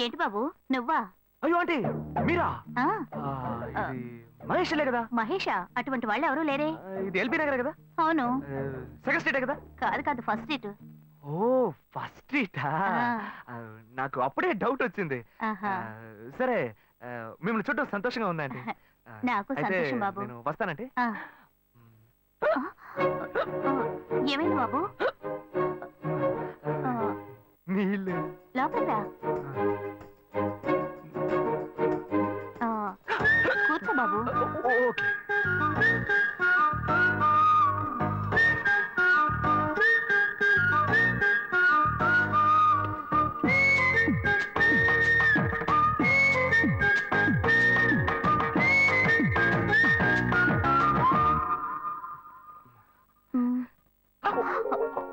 ఏంటి బాబు నువ్వా? అయ్యో ఆంటీ మీరా? ఆ, ఇది మహేష్లే కదా? మహేషా? అటువంటి వాళ్ళు ఎవరూ లేరే. ఇది ఎల్బీ నగర్ కదా? అవును. సెకండ్ స్ట్రీటే కదా? కాదు కాదు, ఫస్ట్ స్ట్రీట్. ఓ ఫస్ట్ స్ట్రీటా? నాకు అప్పుడే డౌట్ వచ్చింది. సరే మిమ్మల్ని చూడటం సంతోషంగా ఉందండి. నాకు సంతోషం బాబు. నేను వస్తానంటే. ఏమైంది బాబు? నీళ్ళు లోపలికి రా. కూర్చో బాబు. ఓకే.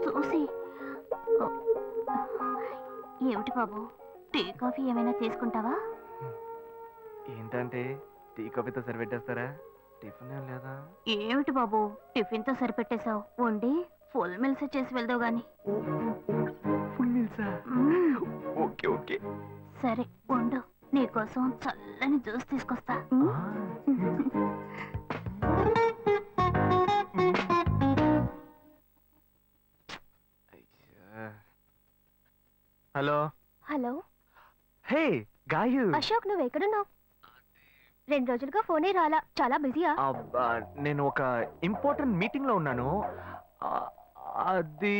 చూసి ఏమిటి బాబు, టీ కాఫీ ఏమైనా తీసుకుంటావా? ఏంటంటే టీ కాఫీతో సరిపెట్టేస్తారా? టిఫిన్ ఏం లేదా? ఏమిటి బాబు టిఫిన్ తో సరిపెట్టేశావు? వండి ఫుల్ మిల్స్ చేసి వెళ్దావు గాని. ఫుల్ మీల్సా? Okay okay. సరే వండు, నీకోసం చల్లని జ్యూస్ తీసుకొస్తా. Hello hello. Hey Gayu. Ashok, నువ్వు ఎక్కడున్నావు? 2 రోజులుగా ఫోనే రాలా, చాలా బిజీయా? నేను ఒక ఇంపార్టెంట్ మీటింగ్ లో ఉన్నాను. అది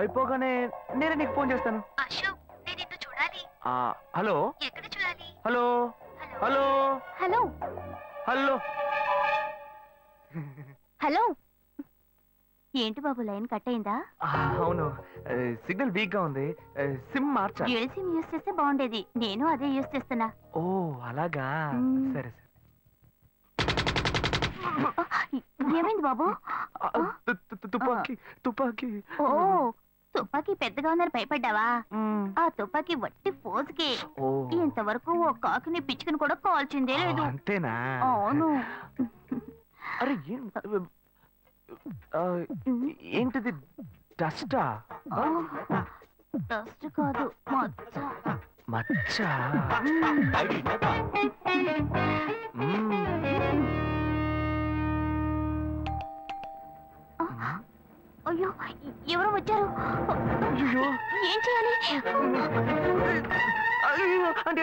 అయిపోగానే నేనే నీకు ఫోన్ చేస్తాను. అశోక్, నేను నిన్ను చూడాలి. హలో. ఎక్కడ చూడాలి? Hello hello hello hello. Hello. ఏంటి బాబు లైన్ కట్ అయిందా? అవును, సిగ్నల్ వీక్ గా ఉంది. సిమ్ మార్చా. డ్యూయల్ సిమ్ యూస్ చేస్తే బాగుండేది. నేను అదే యూస్ చేస్తున్నా. ఓ అలాగా. సరే సరే. ఏమైంది బాబు? తుపాకీ తుపాకీ. ఓ తుపాకీ పెద్దగా ఉందని భయపడ్డావా? ఆ తుపాకీ వట్టి ఫోజుకే. ఇంతవరకు ఓ కాకిని పిచ్చుకుని కూడా కాల్చిందే లేదు. అంతేనా? అవును. అరే ఏంటిది? డస్టా? డస్ట్ కాదు, మచ్చ. మచ్చ? అయ్యో ఎవరో వచ్చారు. ఏం చేయాలి? అంటే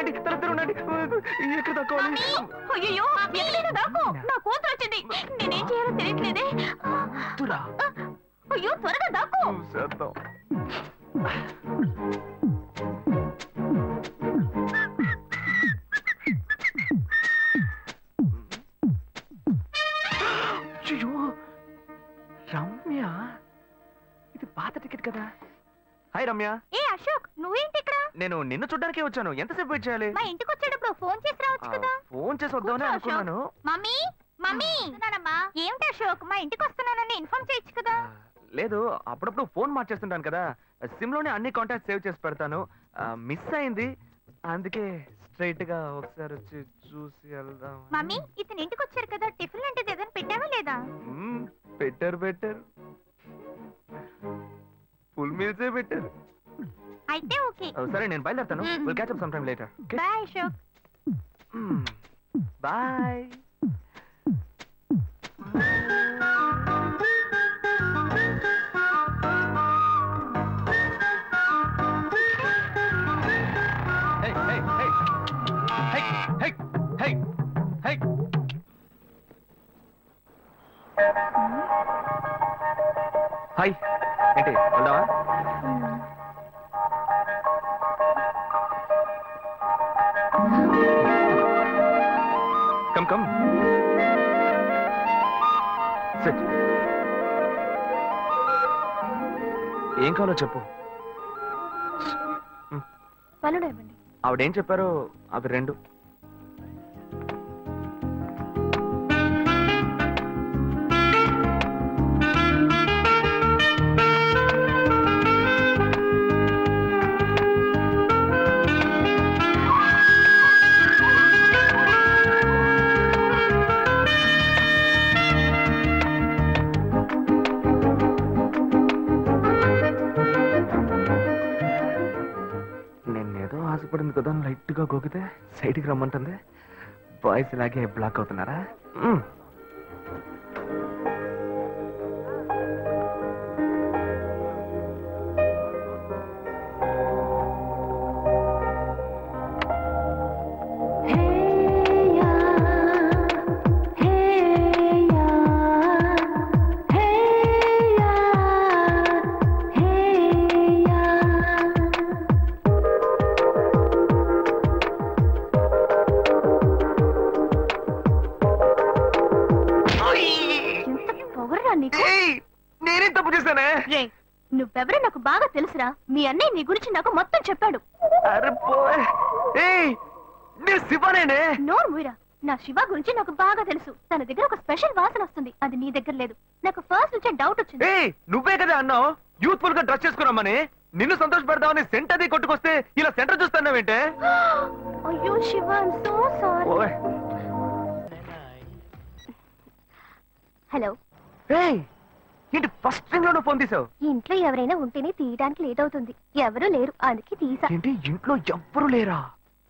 ఎక్కడ తక్కువాలి? అయ్యో ఎక్కడైనా దాకో, నా కూతురు వచ్చింది. నేనేం చేయాలో తెలియట్లేదే. అయ్యో త్వరగా దాకో. రమ్య, ఇది పాత టికెట్ కదా? హాయ్ రమ్య. ఏ అశోక్, నువ్వేంటి ఇక్కడ? నేను నిన్ను చూడ్డానికే వచ్చాను. ఎంతసేపు వెయిట్ చేయాలి? మా ఇంటికి వచ్చేటప్పుడు ఫోన్ చేసి రావచ్చు కదా. ఫోన్ చేసి వద్దామని అనుకున్నాను. మమ్మీ మమ్మీ, ఏమిటి అశోక్, మా ఇంటికి వస్తున్నానని ఇన్ఫార్మ్ చేయొచ్చు కదా. లేదు, అప్పుడప్పుడు ఫోన్ మార్చేస్తుంటాను కదా. సిమ్ లోనే అన్ని కాంటాక్ట్ సేవ్ చేసి పెడతాను. మిస్ అయింది, అందుకే స్ట్రైట్ గా ఒకసారి వచ్చి చూసి వెళ్దాం. మమ్మీ, ఇతను ఇంటికి వచ్చారు కదా, టిఫిన్ లాంటిది ఏదైనా పెట్టావా లేదా? పెట్టారు పెట్టారు, ఫుల్ మీల్సే పెట్టారు. అయితే ఓకే. సరే నేను బయలుదేరుతాను. Will catch up some time later. Bye Ashok. Bye. Hi, ఏంటి వెళ్దామా? Come come. సెట్. ఏం కావాలో చెప్పు. పనులు ఇవ్వండి. ఆవిడేం చెప్పారో అవి 2. మనసు పడింది కదా లైట్ గా గోకితే సైడ్కి రమ్మంటుంది. బాయ్స్ ఇలాగే బ్లాక్ అవుతున్నారా? పొగరా నీకు? నేనేం తప్పు చేశానే? రే, నువ్వెవరో నాకు బాగా తెలుసురా. మీ అన్నయ్య నీ గురించి నాకు మొత్తం చెప్పాడు. అరే పోయ్. ఏయ్, నేను శివనేనే. నోరు మూయరా. నా శివ గురించి నాకు బాగా తెలుసు. తన దగ్గర ఒక స్పెషల్ వాసన వస్తుంది. అది నీ దగ్గర లేదు. నాకు ఫస్ట్ నుంచే డౌట్ వచ్చింది. ఏయ్, నువ్వే కదా అన్నావు యూత్ఫుల్ గా డ్రెస్ చేసుకున్నామని. నిన్ను సంతోష పెడదామని సెంట్ అది కొట్టుకొస్తే ఇలా సెంటర్ చూస్తున్నావేంటే? అయ్యో శివ, ఐమ్ సో సారీ. ఓయ్. హలో. ఏయ్, ఏంటి ఫస్ట్ థింగ్ లో ఫోన్ తీసావు? ఇంట్లో ఎవరైనా ఉంటేనే తీయడానికి లేట్ అవుతుంది. ఎవరూ లేరు, అందుకే తీసా. ఏంటి ఇంట్లో ఎవ్వరు లేరా?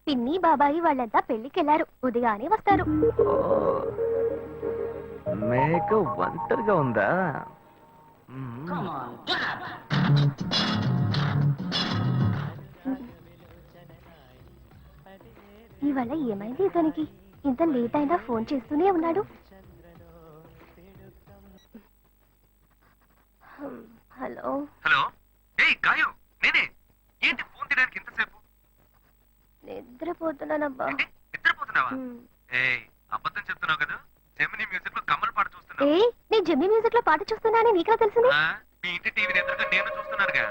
పిన్ని బాబాయి వాళ్ళంతా పెళ్లికెళ్లారు. ఉదయానే వస్తారు. మేక ఒంటరిగా ఉందా? ఇవాళ ఏమైంది ఇతనికి? ఇంత లేట్ అయినా ఫోన్ చేస్తూనే ఉన్నాడు. హలో. హలో. ఏయ్ గాయు, నేనే. ఏంటి ఫోన్ తీయడానికి ఇంతసేపు? నిద్రపోతున్నానబ్బా. నిద్రపోతున్నావా? ఏయ్, అబద్ధం చెప్తున్నావు కదా. జెమిని మ్యూజిక్ లో కమల్ పాట చూస్తున్నావు. ఏ, నేను జెమిని మ్యూజిక్ లో పాట చూస్తున్నానని నీకెలా తెలిసింది? మీ ఇంటి టీవీని ఎదురుగా నేను చూస్తున్నానుగా.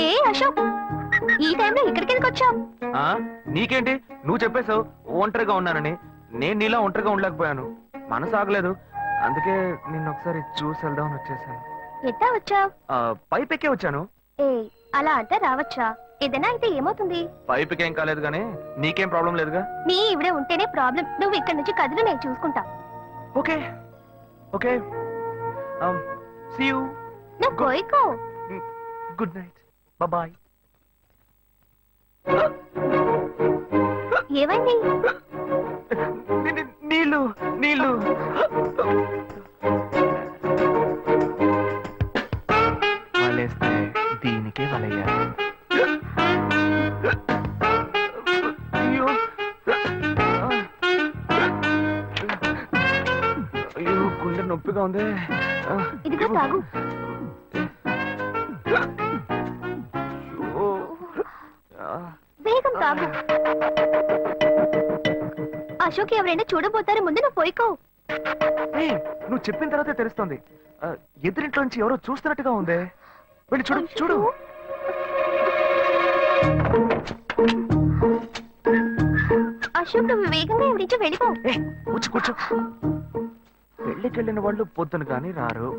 ఏ అశోక్, ఈ టైంలో ఇక్కడికి ఎందుకు వచ్చావు? నీకేంటి, నువ్వు చెప్పేశావు ఒంటరిగా ఉన్నానని. నేను నీలా ఒంటరిగా ఉండలేకపోయాను. మనసు ఆగలేదు. అందుకే నిన్ను ఒకసారి చూసి వెళ్దామని వచ్చేసాను. ఎట్టా వచ్చావు? పైపెక్కే వచ్చాను. ఏ, అలా అంటే రావచ్చా? ఏదైనా అయితే ఏమవుతుంది? పైపుకేం కాలేదు గానీ నీకేం ప్రాబ్లం లేదుగా. నీ ఇవిడే ఉంటేనే ప్రాబ్లం. నువ్వు ఇక్కడ నుంచి కదులు, నేను చూసుకుంటా. Okay okay. See you. నువ్వు కోయికో. Good night. బాయ్. ఏమైంది? నీళ్ళు నీళ్ళు. వలేస్తే దీనికే వలయ్యా. అయ్యో అయ్యో, గుండె నొప్పిగా ఉంది. ఇదిగో తాగు. వేగం తాగు. అశోక్ ఎవరైనా చూడబోతారు, ముందు నువ్వు పోయికో. నువ్వు చెప్పిన తర్వాతే తెలుస్తుంది. ఎదురింట్లో నుంచి ఎవరో చూస్తున్నట్టుగా ఉంది. వెళ్ళి చూడు చూడు. అశోక్, నువ్వు వేగంగా ఎవరి నుంచి వెళ్ళిపో. కూర్చో కూర్చో. పెళ్ళికెళ్ళిన వాళ్ళు పొద్దున కానీ రారు.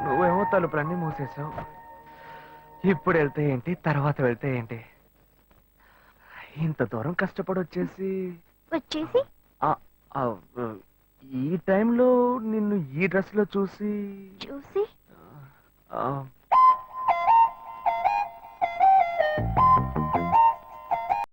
నువ్వేమో తలుపులన్నీ మూసేసావు. ఇప్పుడు వెళ్తే ఏంటి, తర్వాత వెళ్తే ఏంటి? ఇంత దూరం కష్టపడి వచ్చేసి ఈ టైంలో నిన్ను ఈ డ్రెస్ లో చూసి చూసి